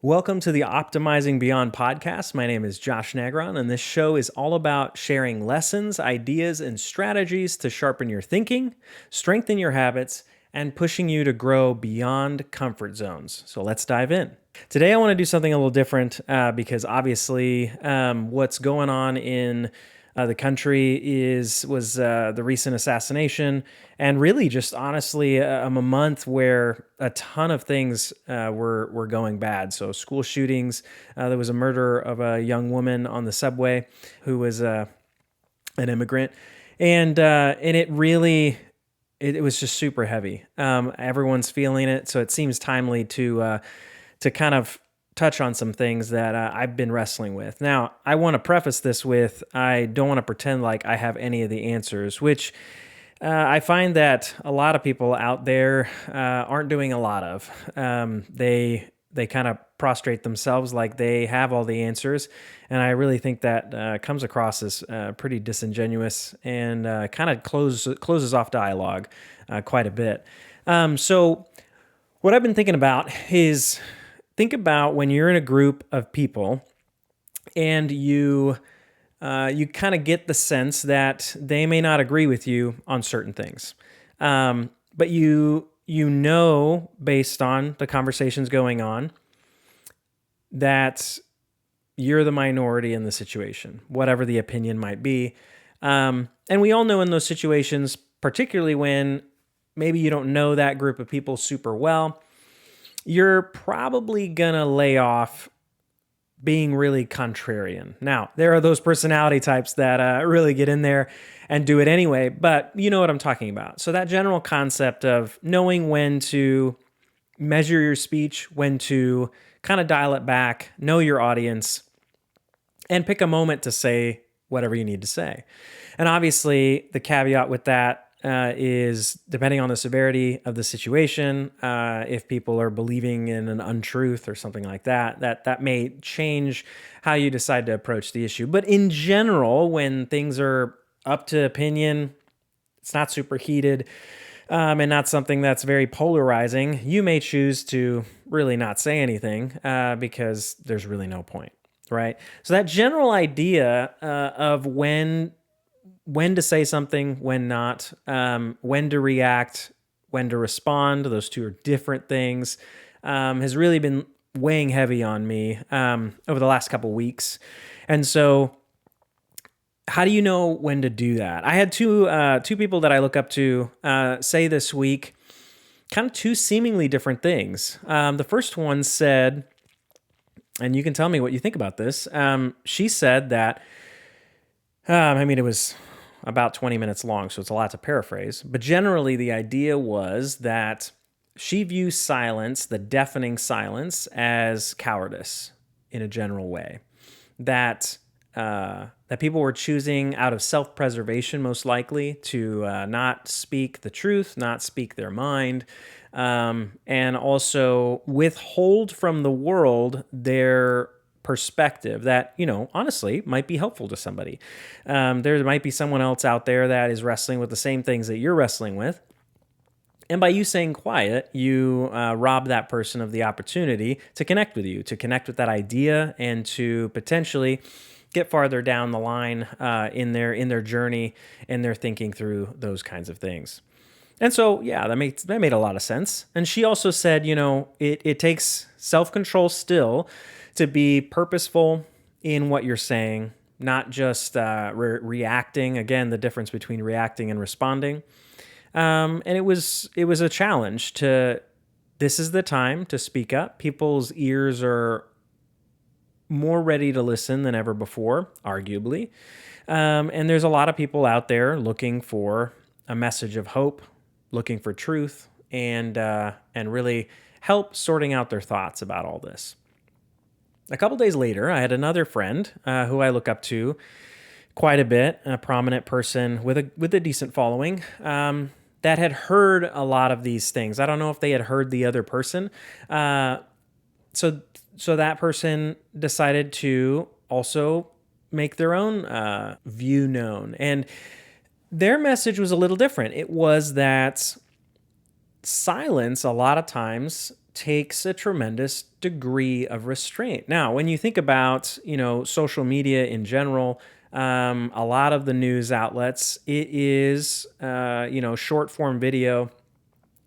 Welcome to the Optimizing Beyond podcast. My name is Josh Negron, and this show is all about sharing lessons, ideas, and strategies to sharpen your thinking, strengthen your habits, and pushing you to grow beyond comfort zones. So let's dive in. Today, I want to do something a little different because obviously, what's going on in the country was the recent assassination, and really just honestly a month where a ton of things were going bad. So school shootings, there was a murder of a young woman on the subway who was an immigrant, and it really. It was just super heavy. Everyone's feeling it, so it seems timely to kind of touch on some things that I've been wrestling with. Now, I want to preface this with I don't want to pretend like I have any of the answers, which I find that a lot of people out there aren't doing a lot of. They kind of prostrate themselves like they have all the answers, and I really think that comes across as pretty disingenuous and kind of closes off dialogue quite a bit. So, what I've been thinking about is think about when you're in a group of people and you kind of get the sense that they may not agree with you on certain things, but you know based on the conversations going on that you're the minority in the situation, whatever the opinion might be. And we all know in those situations, particularly when maybe you don't know that group of people super well, you're probably going to lay off being really contrarian. Now, there are those personality types that really get in there and do it anyway, but you know what I'm talking about. So that general concept of knowing when to measure your speech, when to kind of dial it back, know your audience, and pick a moment to say whatever you need to say. And obviously, the caveat with that is depending on the severity of the situation, if people are believing in an untruth or something like that, that may change how you decide to approach the issue. But in general, when things are up to opinion, it's not super heated, and not something that's very polarizing, you may choose to really not say anything because there's really no point, right? So that general idea of when to say something, when not, when to react, when to respond, those two are different things, has really been weighing heavy on me over the last couple weeks. And so how do you know when to do that? I had two people that I look up to say this week kind of two seemingly different things. The first one said, and you can tell me what you think about this, she said that, it was about 20 minutes long, so it's a lot to paraphrase. But generally, the idea was that she views silence, the deafening silence, as cowardice in a general way. That people were choosing out of self-preservation, most likely, to not speak the truth, not speak their mind, and also withhold from the world their perspective that, honestly might be helpful to somebody. There might be someone else out there that is wrestling with the same things that you're wrestling with. And by you saying quiet, you rob that person of the opportunity to connect with you, to connect with that idea, and to potentially get farther down the line in their journey and their thinking through those kinds of things. And so, yeah, that made a lot of sense. And she also said, it takes self-control still to be purposeful in what you're saying, not just reacting. Again, the difference between reacting and responding. And it was a challenge this is the time to speak up. People's ears are more ready to listen than ever before, arguably. And there's a lot of people out there looking for a message of hope, looking for truth, and really help sorting out their thoughts about all this. A couple days later, I had another friend who I look up to quite a bit, a prominent person with a decent following, that had heard a lot of these things. I don't know if they had heard the other person. So that person decided to also make their own view known. And their message was a little different. It was that silence, a lot of times, takes a tremendous degree of restraint. Now, when you think about, social media in general, a lot of the news outlets, it is, short form video.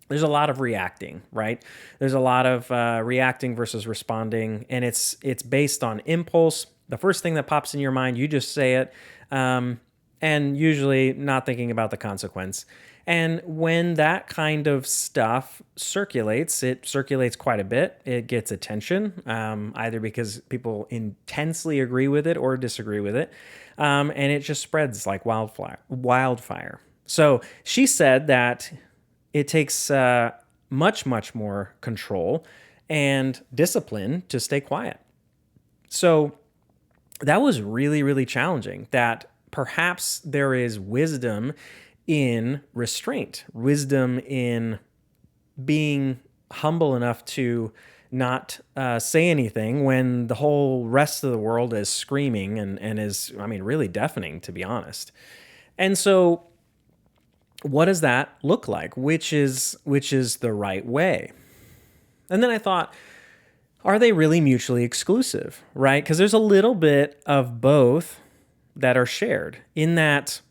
There's a lot of reacting, right? There's a lot of reacting versus responding, and it's based on impulse. The first thing that pops in your mind, you just say it, and usually not thinking about the consequence. And when that kind of stuff circulates, it circulates quite a bit. It gets attention, either because people intensely agree with it or disagree with it, and it just spreads like wildfire. So she said that it takes much, much more control and discipline to stay quiet. So that was really, really challenging. That perhaps there is wisdom in restraint, wisdom in being humble enough to not say anything when the whole rest of the world is screaming and is, really deafening, to be honest. And so what does that look like? Which is the right way? And then I thought, are they really mutually exclusive, right? Because there's a little bit of both that are shared in that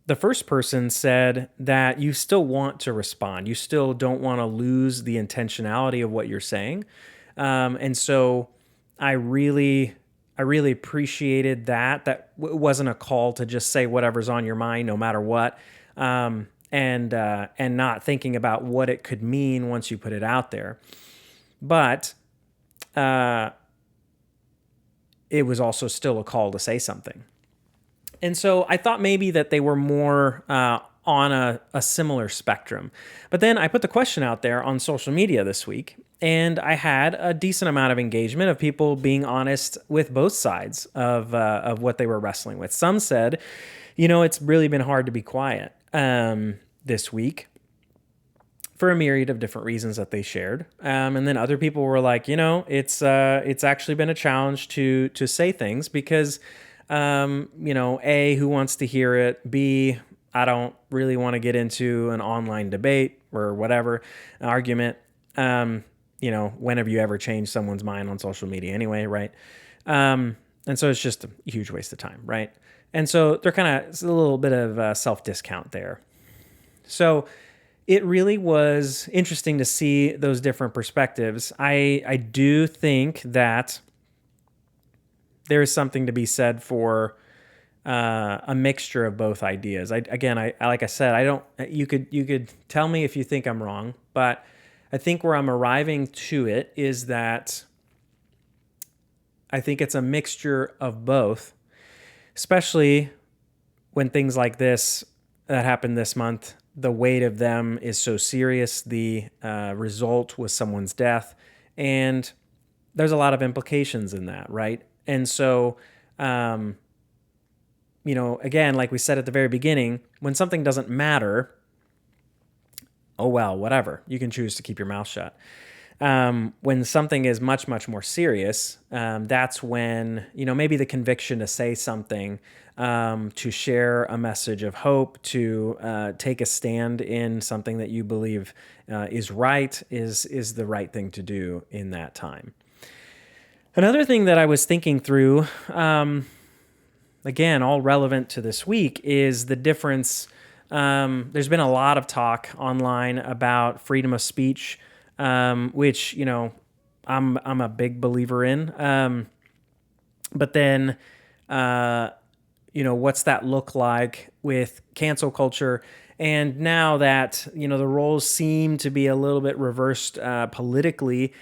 the first person said that you still want to respond. You still don't want to lose the intentionality of what you're saying. And so I really appreciated that. That wasn't a call to just say whatever's on your mind, no matter what, and not thinking about what it could mean once you put it out there. But it was also still a call to say something. And so I thought maybe that they were more on a similar spectrum. But then I put the question out there on social media this week, and I had a decent amount of engagement of people being honest with both sides of what they were wrestling with. Some said, it's really been hard to be quiet this week for a myriad of different reasons that they shared. And then other people were like, it's actually been a challenge to say things because A, who wants to hear it? B, I don't really want to get into an online debate or whatever, an argument. When have you ever changed someone's mind on social media anyway, right? And so it's just a huge waste of time, right? And so they're it's a little bit of self-discount there. So it really was interesting to see those different perspectives. I do think that there is something to be said for a mixture of both ideas. Like I said, I don't. You could tell me if you think I'm wrong, but I think where I'm arriving to it is that I think it's a mixture of both, especially when things like this that happened this month, the weight of them is so serious. The result was someone's death, and there's a lot of implications in that, right? And so, again, like we said at the very beginning, when something doesn't matter, oh, well, whatever. You can choose to keep your mouth shut. When something is much, much more serious, that's when, maybe the conviction to say something, to share a message of hope, to take a stand in something that you believe is right, is the right thing to do in that time. Another thing that I was thinking through, again, all relevant to this week, is the difference. There's been a lot of talk online about freedom of speech, which, I'm a big believer in. But then, what's that look like with cancel culture? And now that, the roles seem to be a little bit reversed politically,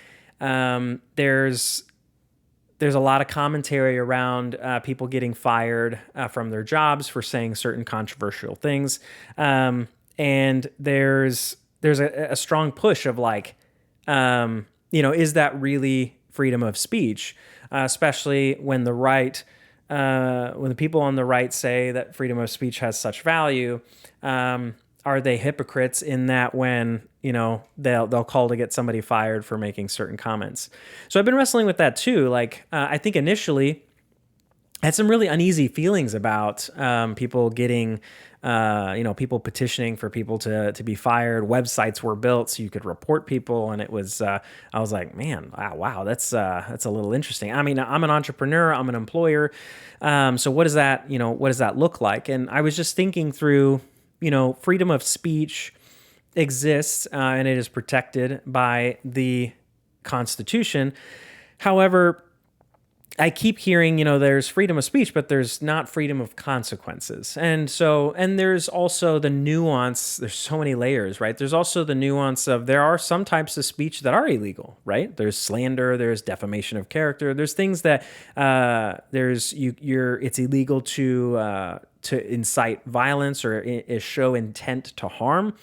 there's a lot of commentary around people getting fired from their jobs for saying certain controversial things. And there's a strong push of like, is that really freedom of speech? Especially when the right, when the people on the right say that freedom of speech has such value, are they hypocrites in that when, they'll call to get somebody fired for making certain comments? So I've been wrestling with that too. Like, I think initially had some really uneasy feelings about people getting, people petitioning for people to be fired. Websites were built so you could report people, and it was. I was like, man, wow, that's a little interesting. I mean, I'm an entrepreneur, I'm an employer, so what does that, what does that look like? And I was just thinking through, freedom of speech exists, and it is protected by the Constitution. However, I keep hearing, there's freedom of speech, but there's not freedom of consequences. And there's also the nuance. There's so many layers, right? There's also the nuance of there are some types of speech that are illegal, right? There's slander, there's defamation of character. There's things that it's illegal to incite violence or show intent to harm.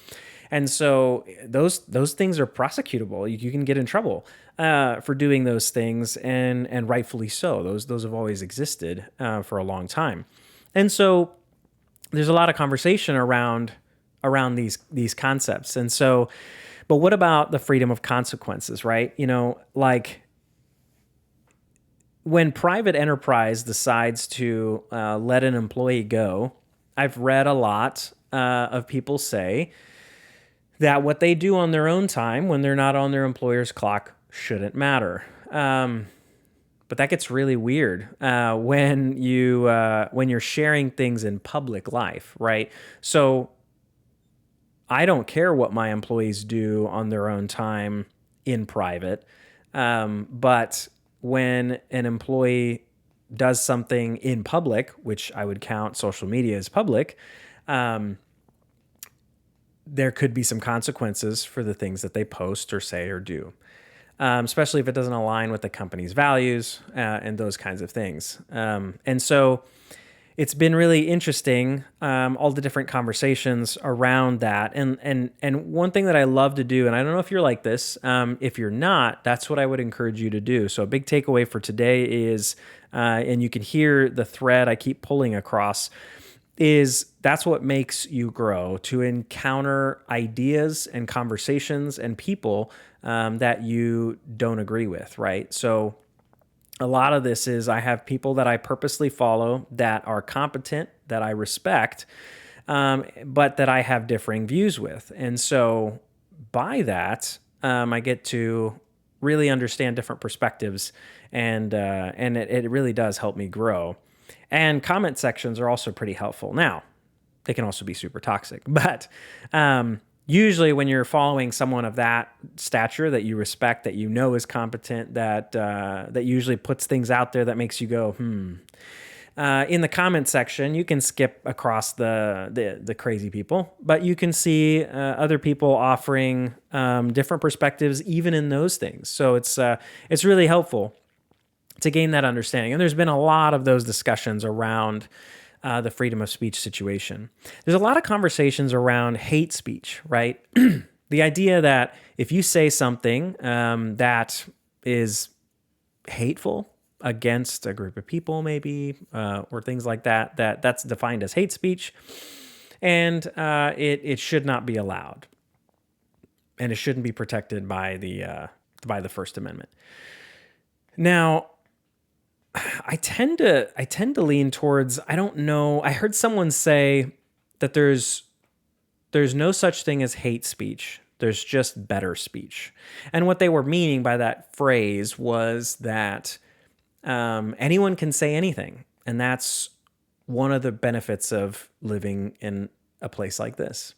And so those things are prosecutable. You can get in trouble for doing those things, and rightfully so. Those have always existed for a long time, and so there's a lot of conversation around these concepts. And so, but what about the freedom of consequences, right? Like when private enterprise decides to let an employee go, I've read a lot of people say that what they do on their own time when they're not on their employer's clock shouldn't matter. But that gets really weird when you're sharing things in public life, right? So I don't care what my employees do on their own time in private, but when an employee does something in public, which I would count social media as public, there could be some consequences for the things that they post or say or do, especially if it doesn't align with the company's values and those kinds of things. And so it's been really interesting, all the different conversations around that. And one thing that I love to do, and I don't know if you're like this, if you're not, that's what I would encourage you to do. So a big takeaway for today is, and you can hear the thread I keep pulling across, is that's what makes you grow, to encounter ideas and conversations and people that you don't agree with, right? So a lot of this is I have people that I purposely follow that are competent, that I respect, but that I have differing views with. And so by that, I get to really understand different perspectives, and it really does help me grow. And comment sections are also pretty helpful. Now, they can also be super toxic, but usually when you're following someone of that stature that you respect, that you know is competent, that usually puts things out there that makes you go, in the comment section, you can skip across the crazy people, but you can see other people offering different perspectives even in those things. So it's really helpful to gain that understanding. And there's been a lot of those discussions around the freedom of speech situation. There's a lot of conversations around hate speech, right? The idea that if you say something that is hateful against a group of people, maybe, or things like that, that's defined as hate speech, and it should not be allowed, and it shouldn't be protected by the First Amendment. Now, I tend to lean towards, I don't know. I heard someone say that there's no such thing as hate speech. There's just better speech. And what they were meaning by that phrase was that anyone can say anything. And that's one of the benefits of living in a place like this.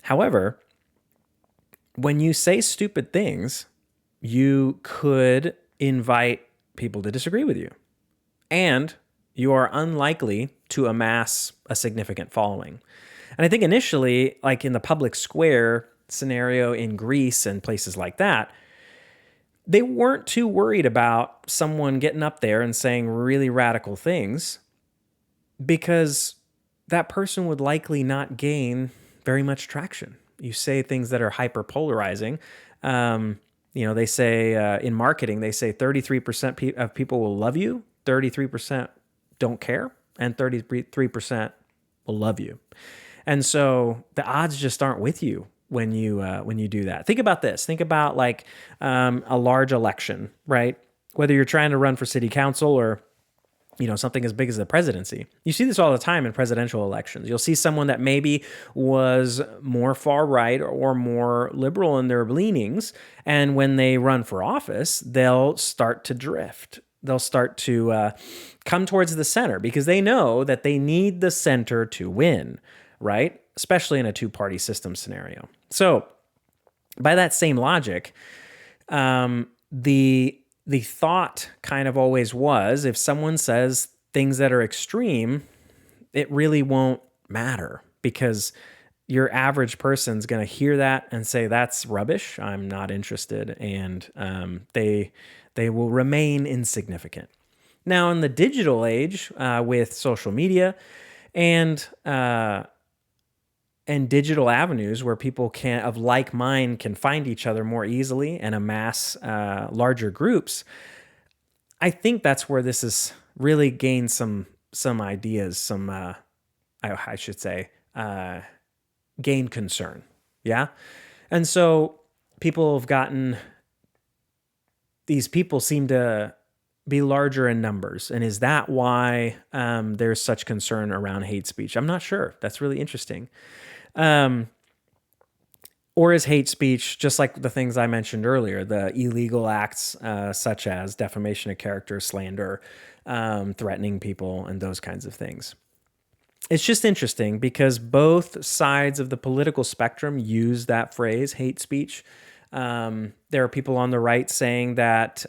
However, when you say stupid things, you could invite people to disagree with you, and you are unlikely to amass a significant following. And I think initially, like in the public square scenario in Greece and places like that, they weren't too worried about someone getting up there and saying really radical things, because that person would likely not gain very much traction. You say things that are hyper polarizing. They say in marketing, they say 33% of people will love you, 33% don't care, and 33% will love you. And so the odds just aren't with you when you do that. Think about this. Think about like a large election, right? Whether you're trying to run for city council or something as big as the presidency. You see this all the time in presidential elections. You'll see someone that maybe was more far right or more liberal in their leanings, and when they run for office, they'll start to drift. They'll start to come towards the center because they know that they need the center to win, right? Especially in a two-party system scenario. So by that same logic, the thought kind of always was, if someone says things that are extreme, it really won't matter because your average person's going to hear that and say, that's rubbish, I'm not interested, and they will remain insignificant. Now, in the digital age, with social media and digital avenues where people of like mind can find each other more easily and amass larger groups, I think that's where this has really gained some ideas, I should say, gained concern. Yeah. And so these people seem to be larger in numbers. And is that why there's such concern around hate speech? I'm not sure. That's really interesting. Or is hate speech just like the things I mentioned earlier, the illegal acts such as defamation of character, slander, threatening people, and those kinds of things? It's just interesting because both sides of the political spectrum use that phrase, hate speech. There are people on the right saying that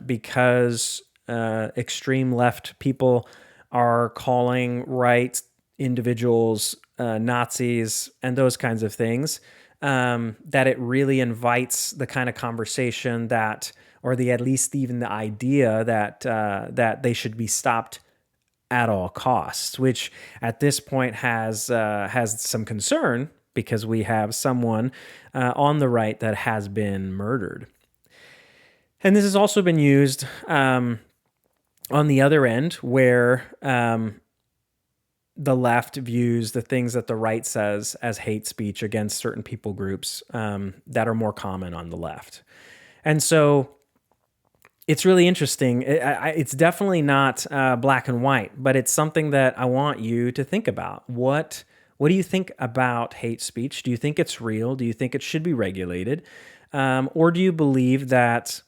because extreme left people are calling right individuals Nazis and those kinds of things, that it really invites the kind of conversation or at least even the idea that they should be stopped at all costs, which at this point has some concern because we have someone on the right that has been murdered. And this has also been used on the other end where the left views the things that the right says as hate speech against certain people groups that are more common on the left. And so it's really interesting. It's definitely not black and white, but it's something that I want you to think about. What do you think about hate speech? Do you think it's real? Do you think it should be regulated? Or do you believe that,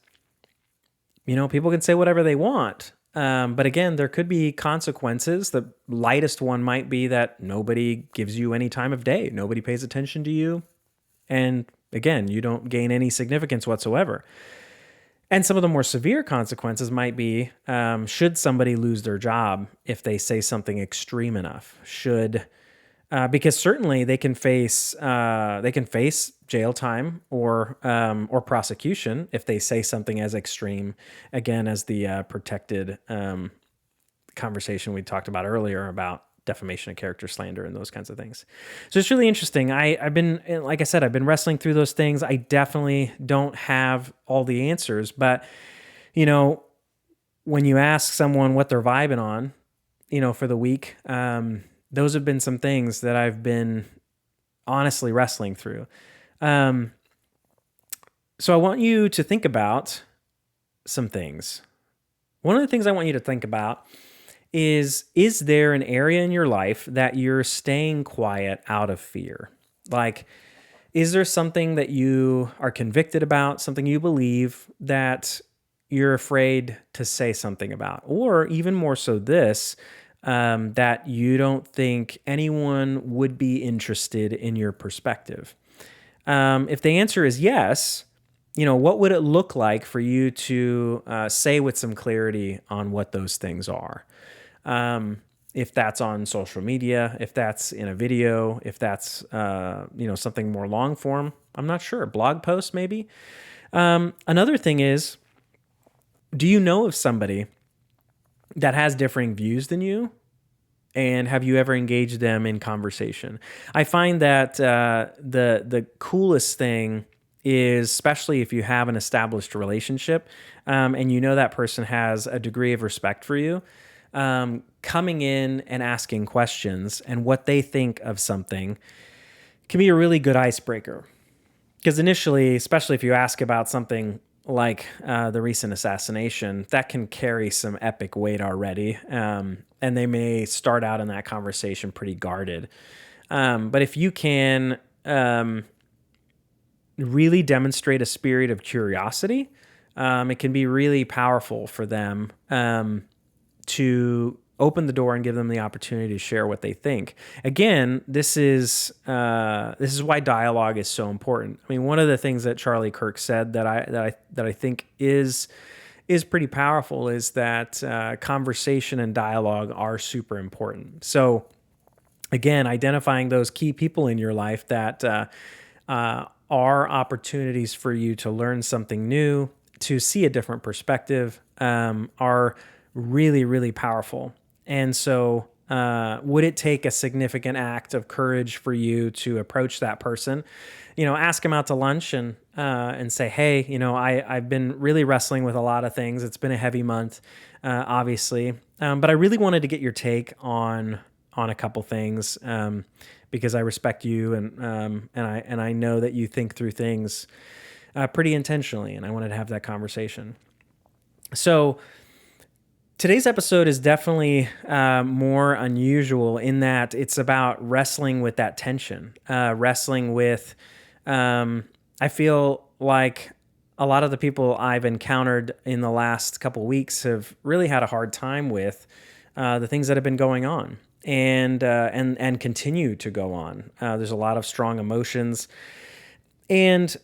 people can say whatever they want? But again, there could be consequences. The lightest one might be that nobody gives you any time of day. Nobody pays attention to you. And again, you don't gain any significance whatsoever. And some of the more severe consequences might be, should somebody lose their job if they say something extreme enough? Because certainly they can face jail time or prosecution if they say something as extreme, again, as the protected conversation we talked about earlier about defamation of character, slander, and those kinds of things. So it's really interesting. I've been, like I said, I've been wrestling through those things. I definitely don't have all the answers, but when you ask someone what they're vibing on, for the week, those have been some things that I've been honestly wrestling through. So I want you to think about some things. One of the things I want you to think about is there an area in your life that you're staying quiet out of fear? Like, is there something that you are convicted about, something you believe that you're afraid to say something about? Or even more so that you don't think anyone would be interested in your perspective? If the answer is yes, what would it look like for you to say with some clarity on what those things are? If that's on social media, if that's in a video, if that's, something more long form, I'm not sure. Blog post, maybe. Another thing is, do you know of somebody that has differing views than you? And have you ever engaged them in conversation? I find that the coolest thing is, especially if you have an established relationship and that person has a degree of respect for you, coming in and asking questions and what they think of something can be a really good icebreaker. Because initially, especially if you ask about something the recent assassination, that can carry some epic weight already. And they may start out in that conversation pretty guarded. But if you can really demonstrate a spirit of curiosity, it can be really powerful for them to open the door and give them the opportunity to share what they think. Again, this is why dialogue is so important. I mean, one of the things that Charlie Kirk said that I think is pretty powerful is that conversation and dialogue are super important. So again, identifying those key people in your life that are opportunities for you to learn something new, to see a different perspective, are really, really powerful. And so would it take a significant act of courage for you to approach that person, ask them out to lunch and say, hey, I've been really wrestling with a lot of things. It's been a heavy month, obviously. But I really wanted to get your take on a couple things, because I respect you and I know that you think through things pretty intentionally, and I wanted to have that conversation. So today's episode is definitely more unusual in that it's about wrestling with that tension, wrestling with, I feel like a lot of the people I've encountered in the last couple weeks have really had a hard time with the things that have been going on and continue to go on. There's a lot of strong emotions and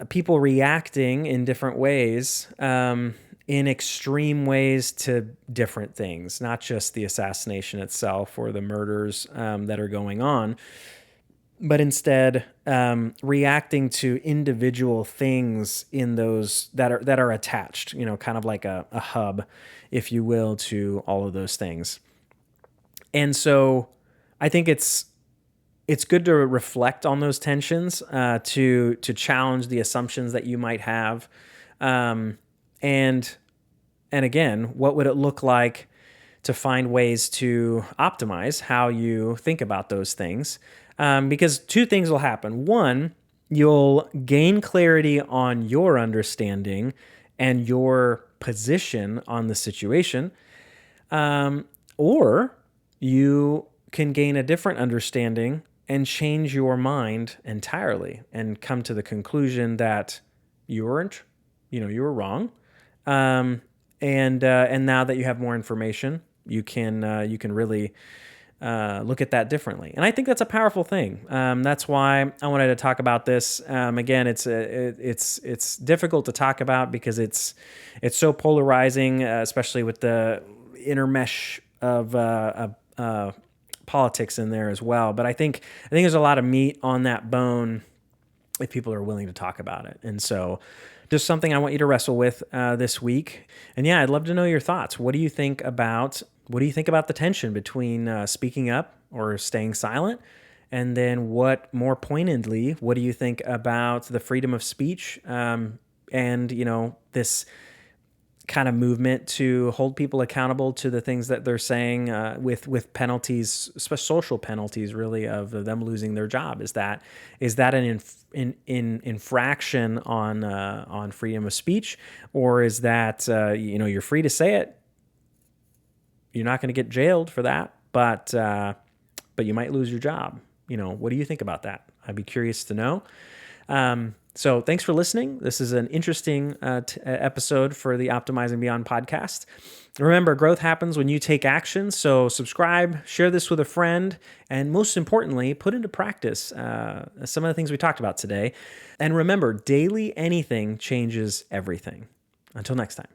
people reacting in different ways, in extreme ways to different things, not just the assassination itself or the murders that are going on, but instead reacting to individual things in those that are attached, kind of like a hub, if you will, to all of those things. And so I think it's good to reflect on those tensions, to challenge the assumptions that you might have, and again, what would it look like to find ways to optimize how you think about those things? Because two things will happen. One, you'll gain clarity on your understanding and your position on the situation, or you can gain a different understanding and change your mind entirely and come to the conclusion that you weren't, you were wrong. And now that you have more information, you can really look at that differently. And I think that's a powerful thing. That's why I wanted to talk about this. Again, it's difficult to talk about because it's so polarizing, especially with the intermesh of politics in there as well. But I think there's a lot of meat on that bone if people are willing to talk about it. And so just something I want you to wrestle with this week. And yeah, I'd love to know your thoughts. What do you think about the tension between speaking up or staying silent? And then more pointedly, what do you think about the freedom of speech and this kind of movement to hold people accountable to the things that they're saying with penalties, social penalties, really, of them losing their job? Is that an infraction on freedom of speech, or is that you're free to say it? You're not going to get jailed for that, but you might lose your job. What do you think about that? I'd be curious to know. So thanks for listening. This is an interesting episode for the Optimizing Beyond podcast. Remember, growth happens when you take action. So subscribe, share this with a friend, and most importantly, put into practice some of the things we talked about today. And remember, daily anything changes everything. Until next time.